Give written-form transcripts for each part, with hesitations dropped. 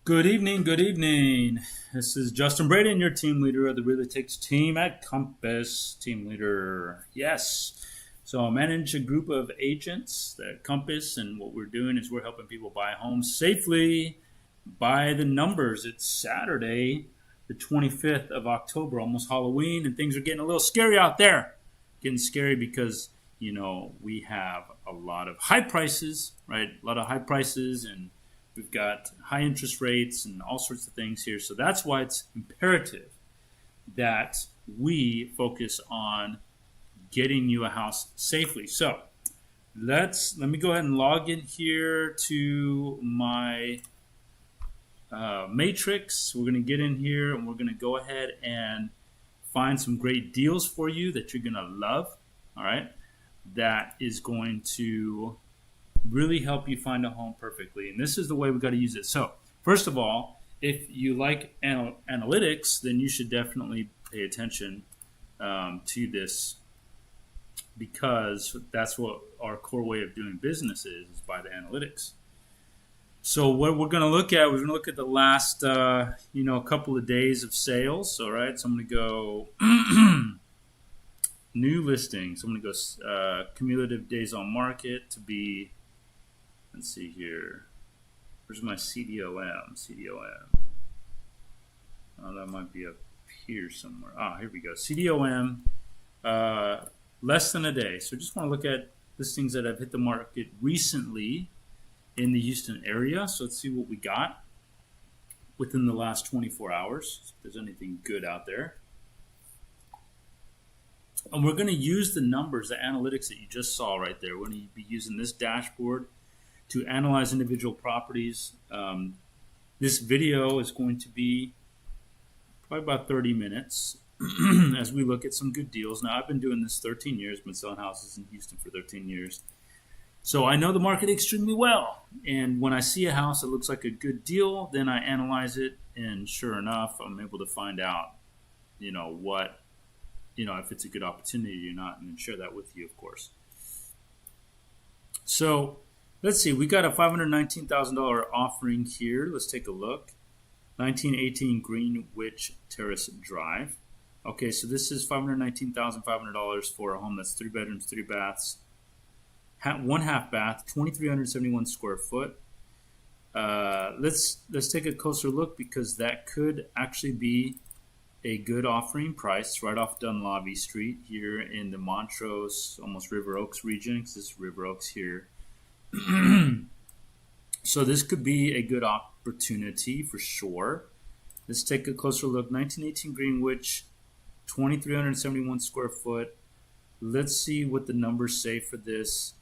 Good evening, good evening. This is Justin Braden, your team leader of the Realtyx team at Compass. Team leader, yes. So I manage a group of agents at Compass, and what we're doing is we're helping people buy homes safely by the numbers. It's Saturday, the 25th of October, almost Halloween, and things are getting a little scary out there. Getting scary because, we have a lot of high prices, right? A lot of high prices, and we've got high interest rates and all sorts of things here. So that's why it's imperative that we focus on getting you a house safely. So let me go ahead and log in here to my matrix. We're going to get in here and we're going to go ahead and find some great deals for you that you're going to love. All right. That is going to really help you find a home perfectly. And this is the way we've got to use it. So first of all, if you like analytics, then you should definitely pay attention to this, because that's what our core way of doing business is by the analytics. So what we're going to look at, we're going to look at the last, couple of days of sales. All right. So I'm going to go new listings. I'm going to go cumulative days on market to be, let's see here. Where's my CDOM? Oh, that might be up here somewhere. Here we go. CDOM, less than a day. So just want to look at listings that have hit the market recently in the Houston area. So let's see what we got within the last 24 hours, if there's anything good out there. And we're going to use the numbers, the analytics that you just saw right there. We're going to be using this dashboard to analyze individual properties. This video is going to be probably about 30 minutes as we look at some good deals. Now, I've been doing this 13 years, been selling houses in Houston for 13 years. So I know the market extremely well. And when I see a house that looks like a good deal, then I analyze it. And sure enough, I'm able to find out, if it's a good opportunity or not, and then share that with you, of course. So let's see, we got a $519,000 offering here. Let's take a look. 1918 Greenwich Terrace Drive. Okay, so this is $519,500 for a home that's 3 bedrooms, 3 baths, 1 half bath, 2,371 square foot. Let's take a closer look, because that could actually be a good offering price right off Dunlavy Street here in the Montrose, almost River Oaks region, because this is River Oaks here. So this could be a good opportunity for sure. Let's take a closer look. 1918 Greenwich, 2,371 square foot. Let's see what the numbers say for this.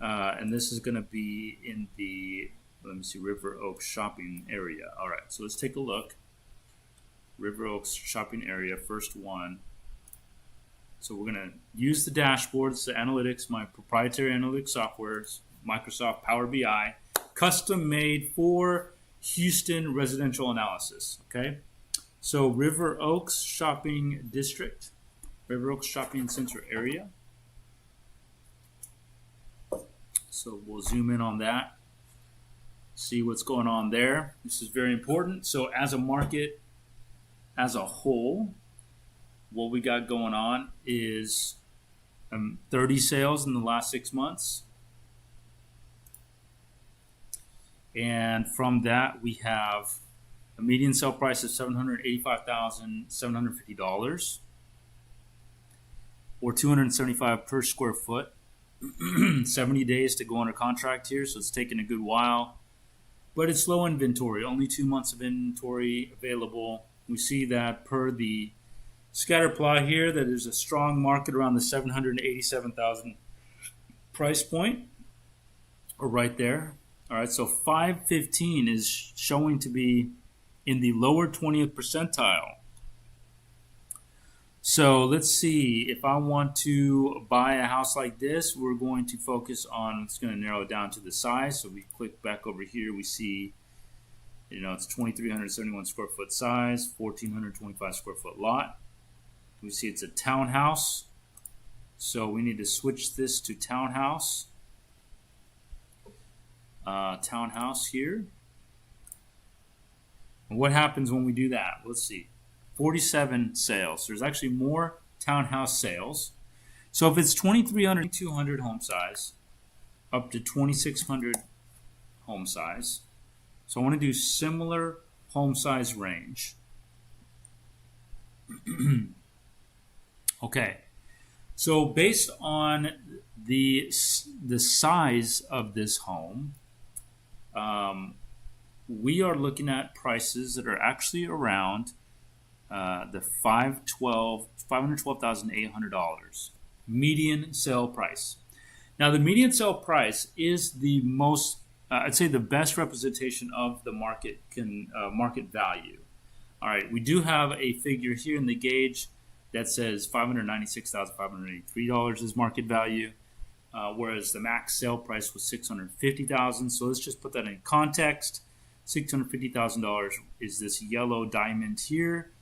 And this is going to be in the, River Oaks shopping area. All right, so let's take a look. River Oaks shopping area, first one. So we're going to use the dashboard. It's the analytics, my proprietary analytics software, Microsoft Power BI, custom made for Houston residential analysis. Okay, so River Oaks shopping district, River Oaks shopping center area. So we'll zoom in on that, see what's going on there. This is very important. So as a market as a whole, what we got going on is 30 sales in the last 6 months. And from that, we have a median sale price of $785,750 or $275 per square foot. 70 days to go under contract here, so it's taking a good while. But it's low inventory, only 2 months of inventory available. We see that per the scatter plot here that there's a strong market around the $787,000 price point, or right there. All right, so 515 is showing to be in the lower 20th percentile. So let's see, if I want to buy a house like this, we're going to focus on, it's going to narrow it down to the size. So we click back over here, we see, it's 2,371 square foot size, 1,425 square foot lot. We see it's a townhouse. So we need to switch this to townhouse. Townhouse here. And what happens when we do that? Let's see. 47 sales. There's actually more townhouse sales. So if it's 2,300, 200 home size, up to 2,600 home size. So I want to do similar home size range. Okay. So based on the size of this home, we are looking at prices that are actually around the $512,800 median sale price. Now, the median sale price is the most, I'd say, the best representation of the market market value. All right, we do have a figure here in the gauge that says $596,583 is market value, whereas the max sale price was $650,000. So let's just put that in context. $650,000 is this yellow diamond here,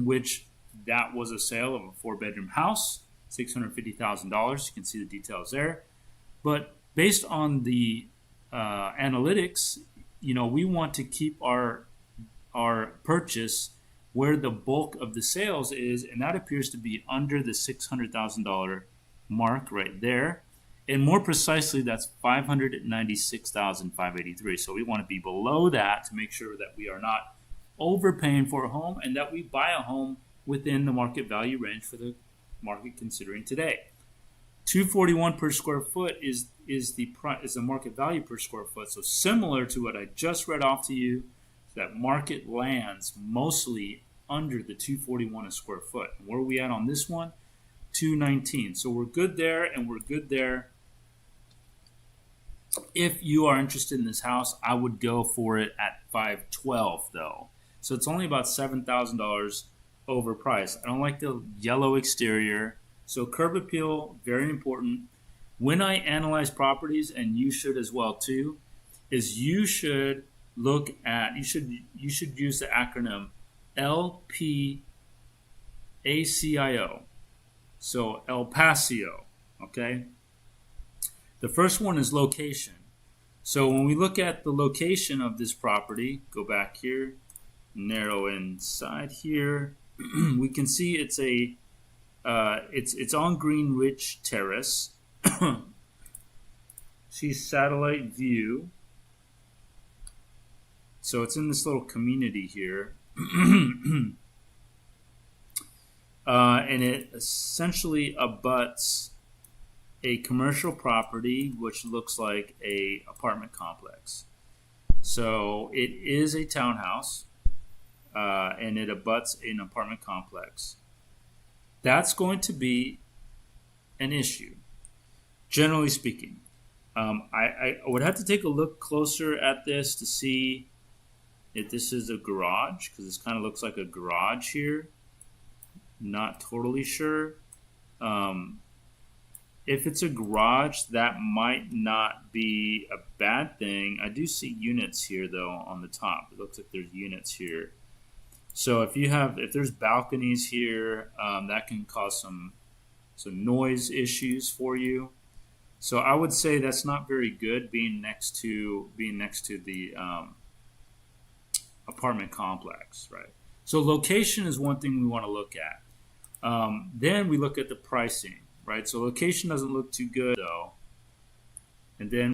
which that was a sale of a 4-bedroom house, $650,000. You can see the details there. But based on the analytics, we want to keep our purchase where the bulk of the sales is, and that appears to be under the $600,000 mark right there. And more precisely, that's $596,583. So we want to be below that to make sure that we are not overpaying for a home and that we buy a home within the market value range for the market considering today. $241 per square foot is the market value per square foot. So similar to what I just read off to you, that market lands mostly under the $241 a square foot. And where are we at on this one? $219. So we're good there, and we're good there. If you are interested in this house, I would go for it at $512 though. So it's only about $7,000 overpriced. I don't like the yellow exterior. So curb appeal, very important. When I analyze properties, and you should as well too, is you should look at, you should use the acronym LPACIO. So El Paseo, okay? The first one is location. So when we look at the location of this property, go back here, narrow inside here, we can see it's on Green Ridge Terrace. See satellite view. So it's in this little community here. And it essentially abuts a commercial property which looks like a apartment complex. So it is a townhouse, and it abuts an apartment complex. That's going to be an issue, generally speaking. I would have to take a look closer at this to see if this is a garage, because this kind of looks like a garage here. Not totally sure. If it's a garage, that might not be a bad thing. I do see units here, though, on the top. It looks like there's units here. So if there's balconies here, that can cause some noise issues for you. So I would say that's not very good, being next to the apartment complex, right? So location is one thing we want to look at. Then we look at the pricing, right? So location doesn't look too good though. And then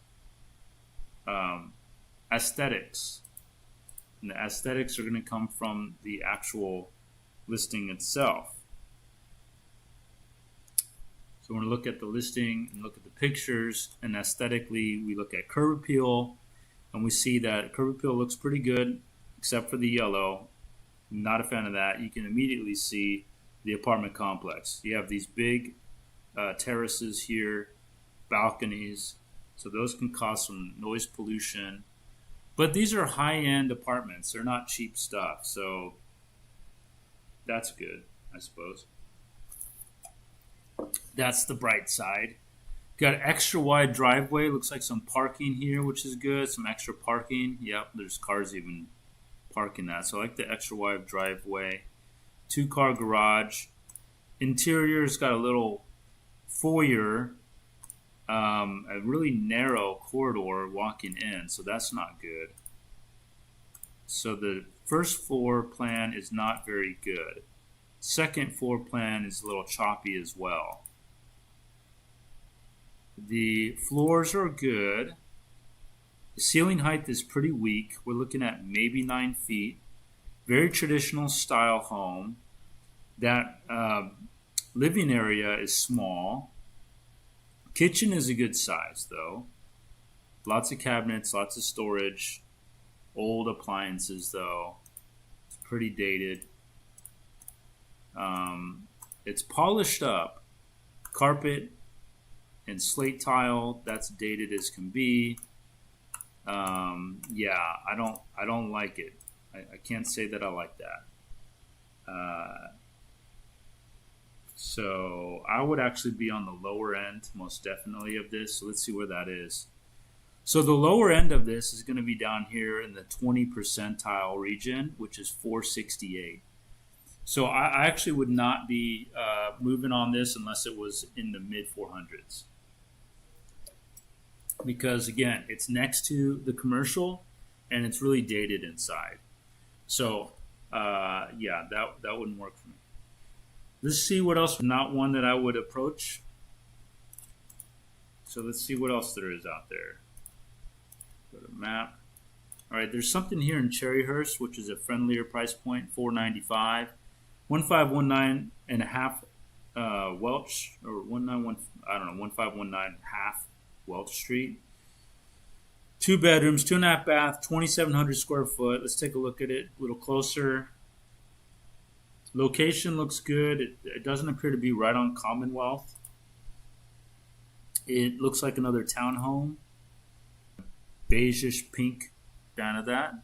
aesthetics. And the aesthetics are going to come from the actual listing itself. So we're going to look at the listing and look at the pictures, and aesthetically we look at curb appeal, and we see that curb appeal looks pretty good except for the yellow. Not a fan of that. You can immediately see the apartment complex. You have these big terraces here, balconies, so those can cause some noise pollution. But these are high-end apartments. They're not cheap stuff, so that's good, I suppose. That's the bright side. Got an extra wide driveway. Looks like some parking here, which is good. Some extra parking. Yep, there's cars even parking that. So I like the extra wide driveway. 2-car garage. Interior's got a little foyer, a really narrow corridor walking in, so that's not good. So the first floor plan is not very good. Second floor plan is a little choppy as well. The floors are good. The ceiling height is pretty weak. We're looking at maybe 9 feet. Very traditional style home. That living area is small. Kitchen is a good size though. Lots of cabinets, lots of storage. Old appliances though. It's pretty dated. It's polished up. Carpet and slate tile, that's dated as can be. Yeah, I don't like it. I can't say that I like that. So I would actually be on the lower end, most definitely, of this. So let's see where that is. So the lower end of this is going to be down here in the 20 percentile region, which is 468. So I actually would not be moving on this unless it was in the mid 400s. Because again, it's next to the commercial and it's really dated inside. So yeah, that wouldn't work for me. Let's see what else. Not one that I would approach. So let's see what else there is out there. Go to map. All right, there's something here in Cherryhurst, which is a friendlier price point, $495, 1519 and a half Welch, or 191. I don't know, 1519 half Welch Street. 2 bedrooms, 2.5 bath, 2,700 square foot. Let's take a look at it a little closer. Location looks good. It doesn't appear to be right on Commonwealth. It looks like another townhome. Beigeish pink, fan of that.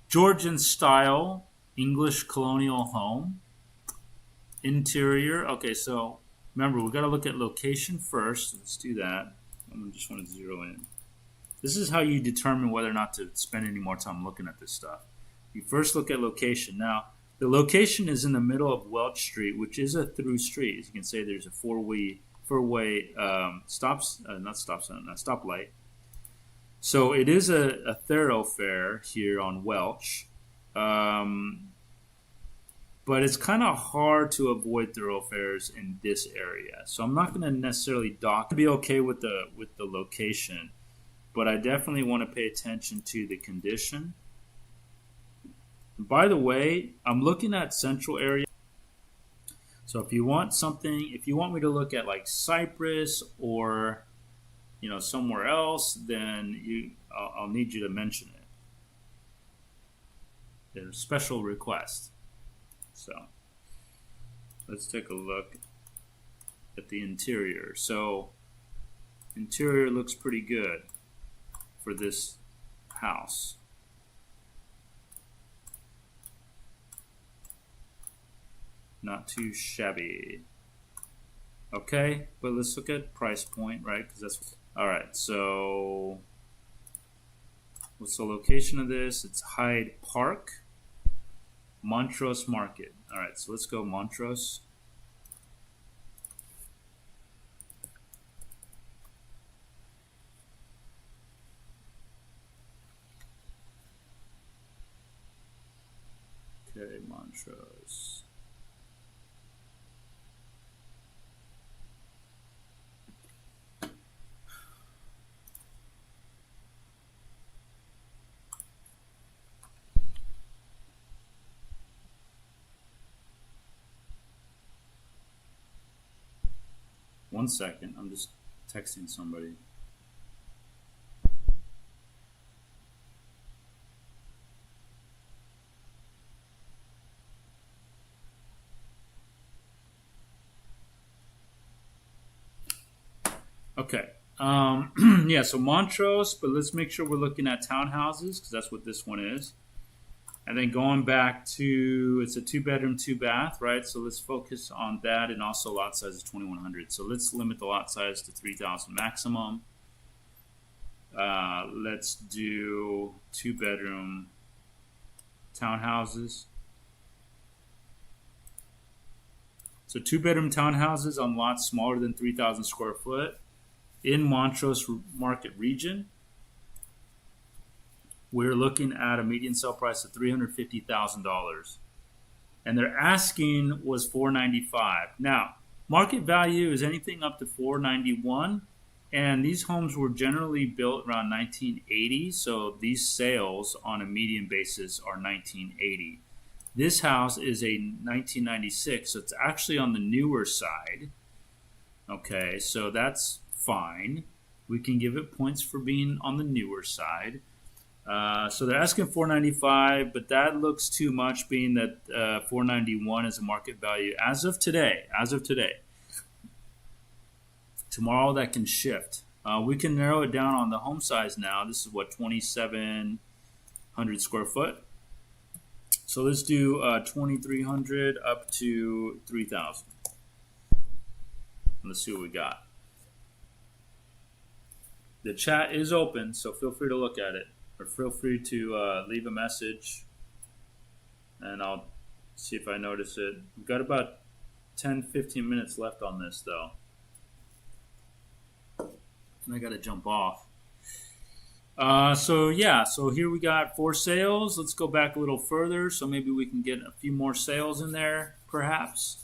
Georgian style, English colonial home. Interior. Okay, so remember, we've got to look at location first. Let's do that. I just want to zero in. This is how you determine whether or not to spend any more time looking at this stuff. You first look at location. Now, the location is in the middle of Welch Street, which is a through street. As you can say, there's a four-way stoplight. So it is a thoroughfare here on Welch, but it's kind of hard to avoid thoroughfares in this area. So I'm not going to necessarily be okay with the location, but I definitely want to pay attention to the condition. By the way, I'm looking at central area. So if you want me to look at like Cypress or somewhere else, then I'll need you to mention it. There's a special request. So let's take a look at the interior. So interior looks pretty good for this house. Not too shabby. Okay, but let's look at price point, right? Because that's all right. So what's the location of this? It's Hyde Park, Montrose Market. All right, so let's go Montrose. Okay, Montrose. One second, I'm just texting somebody. Okay. Yeah, so Montrose, but let's make sure we're looking at townhouses because that's what this one is. And then going back to, it's a 2-bedroom, 2-bath, right? So let's focus on that, and also lot size is 2,100. So let's limit the lot size to 3,000 maximum. Let's do 2-bedroom townhouses. So 2-bedroom townhouses on lots smaller than 3,000 square foot in Montrose Market region. we're looking at a median sale price of $350,000, and their asking was $495,000. Now, market value is anything up to $491,000, and these homes were generally built around 1980. So these sales on a median basis are 1980. This house is a 1996, so it's actually on the newer side. Okay, so that's fine. We can give it points for being on the newer side. So they're asking $495,000, but that looks too much, being that $491,000 is a market value as of today. Tomorrow that can shift. We can narrow it down on the home size now. This is what, 2,700 square foot. So let's do 2,300 up to 3,000. Let's see what we got. The chat is open, so feel free to look at it, or feel free to leave a message, and I'll see if I notice it. We've got about 10-15 minutes left on this, though. And I got to jump off. So here we got 4 sales. Let's go back a little further, so maybe we can get a few more sales in there, perhaps.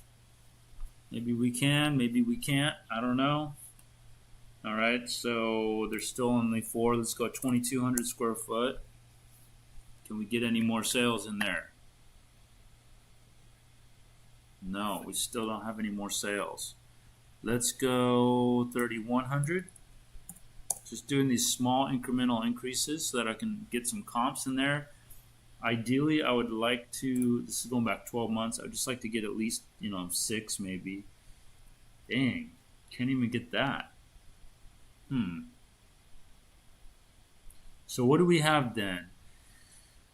Maybe we can, maybe we can't. I don't know. All right, so there's still only 4. Let's go 2,200 square foot. Can we get any more sales in there? No, we still don't have any more sales. Let's go 3,100. Just doing these small incremental increases so that I can get some comps in there. Ideally, I would like to, this is going back 12 months, I would just like to get at least, 6 maybe. Dang, can't even get that. So what do we have then?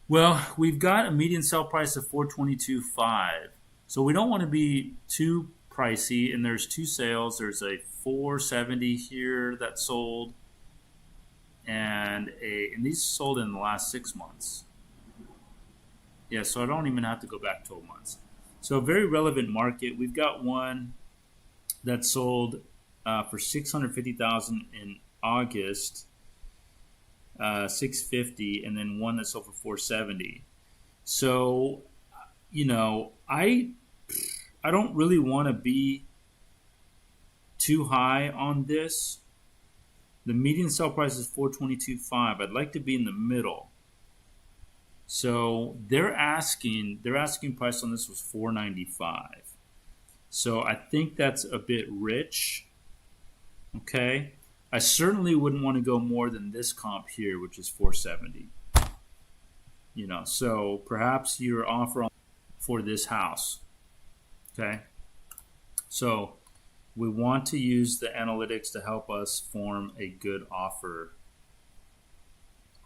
Well, we've got a median sale price of $422,500. So we don't want to be too pricey, and there's 2 sales. There's a $470,000 here that sold, and these sold in the last 6 months. Yeah, so I don't even have to go back 12 months. So a very relevant market. We've got one that sold for $650,000 in August, $650,000, and then one that sold for $470,000. So, I don't really want to be too high on this. The median sale price is $422,500. I'd like to be in the middle. So their asking price on this was $495,000. So I think that's a bit rich. Okay, I certainly wouldn't want to go more than this comp here, which is $470,000. So perhaps your offer for this house. Okay, so we want to use the analytics to help us form a good offer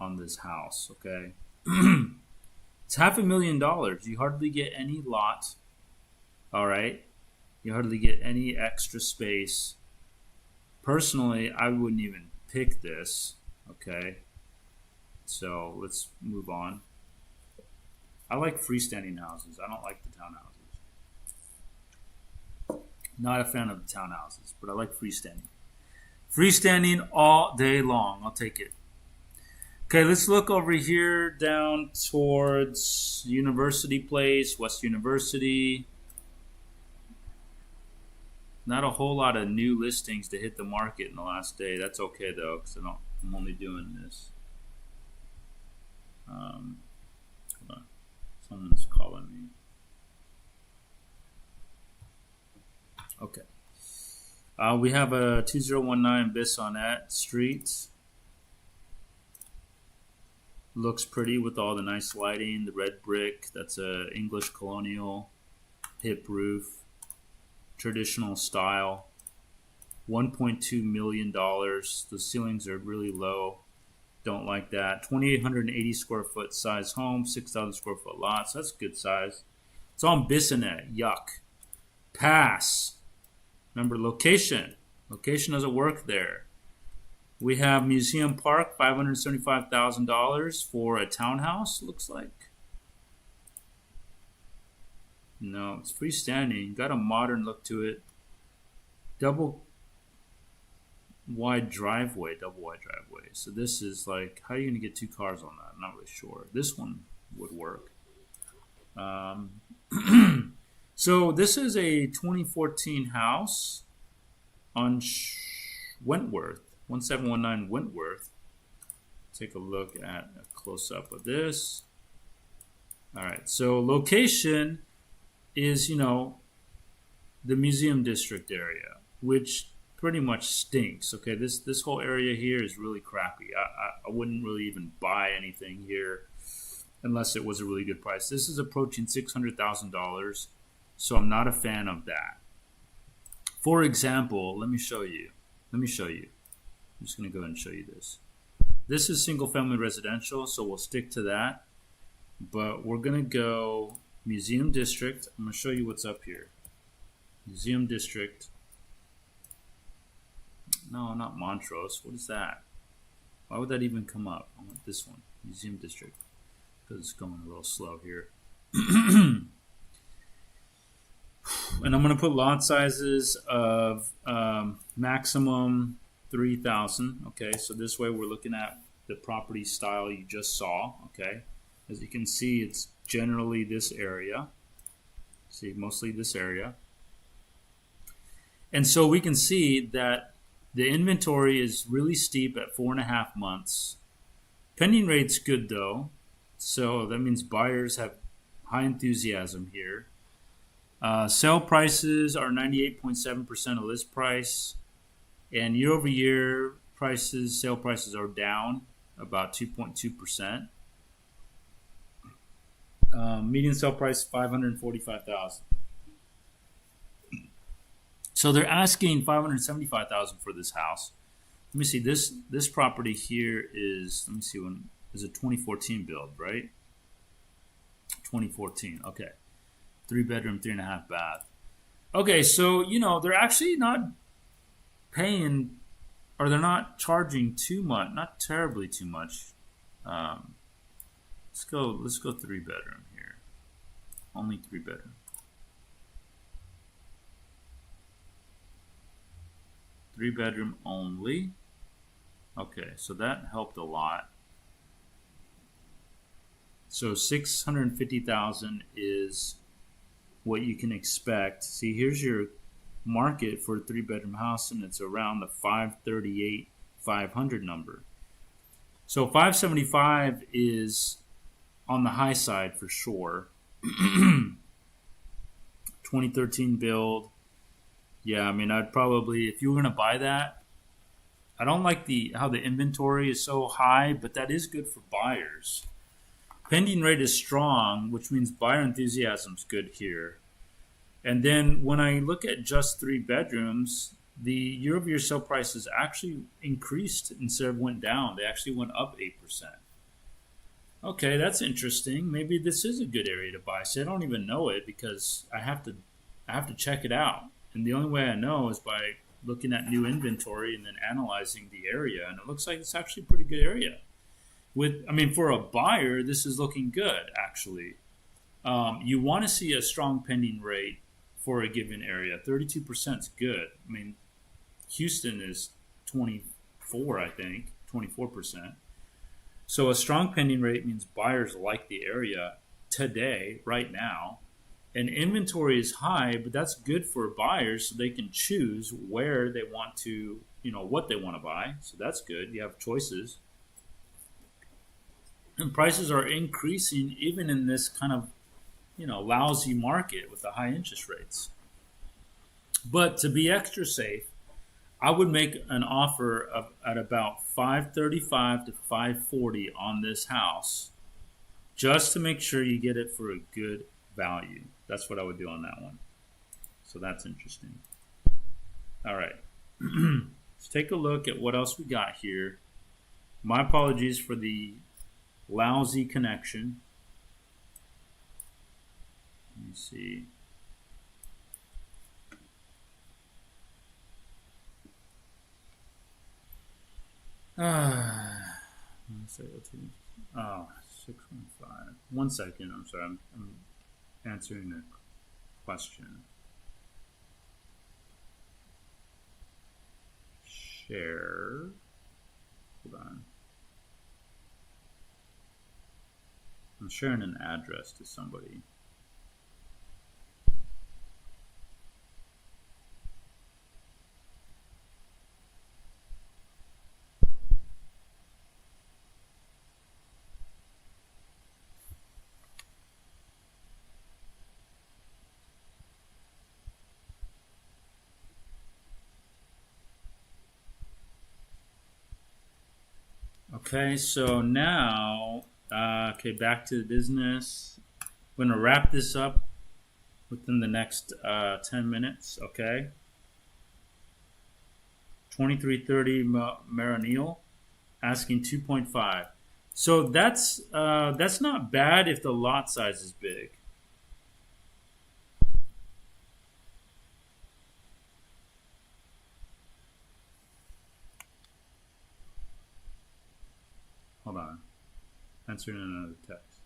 on this house. Okay, it's $500,000. You hardly get any lot. All right, you hardly get any extra space. Personally, I wouldn't even pick this. Okay, so let's move on. I like freestanding houses. I don't like the townhouses. Not a fan of the townhouses, but I like freestanding. Freestanding all day long. I'll take it. Okay, let's look over here down towards University Place, West University. Not a whole lot of new listings to hit the market in the last day. That's okay though, because I'm only doing this. Hold on. Someone's calling me. Okay. We have a 2019 Bissonnette Street. Looks pretty with all the nice lighting, the red brick. That's a English colonial hip roof. Traditional style. $1.2 million. The ceilings are really low. Don't like that. 2,880 square foot size home, 6,000 square foot lot. So that's good size. It's on Bissonnette. Yuck. Pass. Remember, location. Location doesn't work there. We have Museum Park, $575,000 for a townhouse, looks like. No, it's freestanding. Got a modern look to it. wide driveway, double wide driveway. So this is like, how are you going to get two cars on that? I'm not really sure. This one would work. So this is a 2014 house on Wentworth, 1719 Wentworth. Take a look at a close-up of this. All right, so location is, the Museum District area, which pretty much stinks. Okay, this whole area here is really crappy. I wouldn't really even buy anything here unless it was a really good price. This is approaching $600,000, so I'm not a fan of that. For example, let me show you. I'm just going to go ahead and show you this. This is single-family residential, so we'll stick to that. But we're going to go Museum District. I'm going to show you what's up here. Museum District. No, not Montrose. What is that? Why would that even come up? I want this one, Museum District, because it's going a little slow here. And I'm going to put lot sizes of maximum 3,000. Okay, so this way we're looking at the property style you just saw. Okay, as you can see, it's generally this area. See, mostly this area. And so we can see that the inventory is really steep at 4.5 months. Pending rate's good though, so that means buyers have high enthusiasm here. Sale prices are 98.7% of list price, and year over year sale prices are down about 2.2%. Median sale price $545,000. So they're asking $575,000 for this house. Let me see, this property here is, let me see, when is a 2014 build, right? 2014. Okay. 3-bedroom, 3.5 bath. Okay, so they're actually not paying, or they're not charging too much, not terribly too much. Let's go 3-bedroom here. Only 3-bedroom. 3-bedroom only. Okay, so that helped a lot. So $650,000 is what you can expect. See, here's your market for a 3-bedroom house, and it's around the 538, 500 number. So 575 is on the high side for sure. 2013 build. Yeah, I mean, I'd probably, if you were going to buy that, I don't like how the inventory is so high, but that is good for buyers. Pending rate is strong, which means buyer enthusiasm is good here. And then when I look at just 3 bedrooms, the year-over-year sale prices actually increased instead of went down. They actually went up 8%. Okay, that's interesting. Maybe this is a good area to buy. See, I don't even know it because I have to check it out. And the only way I know is by looking at new inventory and then analyzing the area. And it looks like it's actually a pretty good area. For a buyer, this is looking good, actually. You want to see a strong pending rate for a given area. 32% is good. I mean, Houston is 24, I think, 24%. So a strong pending rate means buyers like the area today, right now. And inventory is high, but that's good for buyers so they can choose where they want to, what they want to buy. So that's good. You have choices. And prices are increasing even in this kind of, lousy market with the high interest rates. But to be extra safe, I would make an offer at about $535 to $540 on this house, just to make sure you get it for a good value. That's what I would do on that one. So that's interesting. All right. Let's take a look at what else we got here. My apologies for the lousy connection. Let me see. Oh, 615. 1 second. I'm sorry. I'm answering a question. share. Hold on. I'm sharing an address to somebody. Okay, so now, okay, back to the business. We're gonna wrap this up within the next 10 minutes. Okay, 2330 Maranil asking 2.5. So that's not bad if the lot size is big. Hold on, answering another text.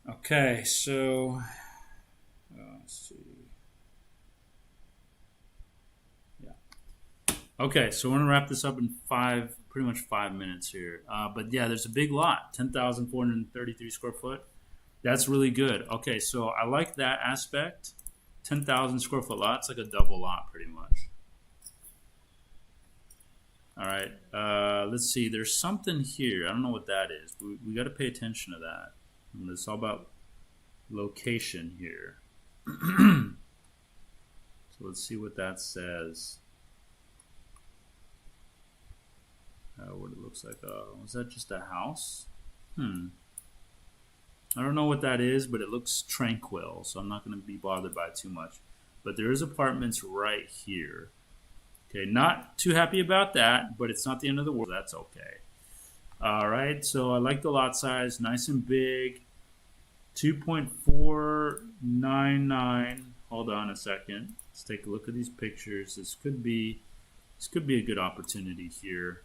Okay, so let's see. Yeah. Okay, so we're gonna wrap this up in pretty much 5 minutes here. But yeah, there's a big lot, 10,433 square foot. That's really good. Okay, so I like that aspect. 10,000 square foot lot. It's like a double lot, pretty much. All right. Let's see. There's something here. I don't know what that is. We got to pay attention to that. And it's all about location here. So let's see what that says. What it looks like. Was that just a house? I don't know what that is, but it looks tranquil, so I'm not going to be bothered by it too much. But there is apartments right here. Okay, not too happy about that, but it's not the end of the world. That's okay. All right, so I like the lot size, nice and big. 2.499. Hold on a second. Let's take a look at these pictures. This could be a good opportunity here.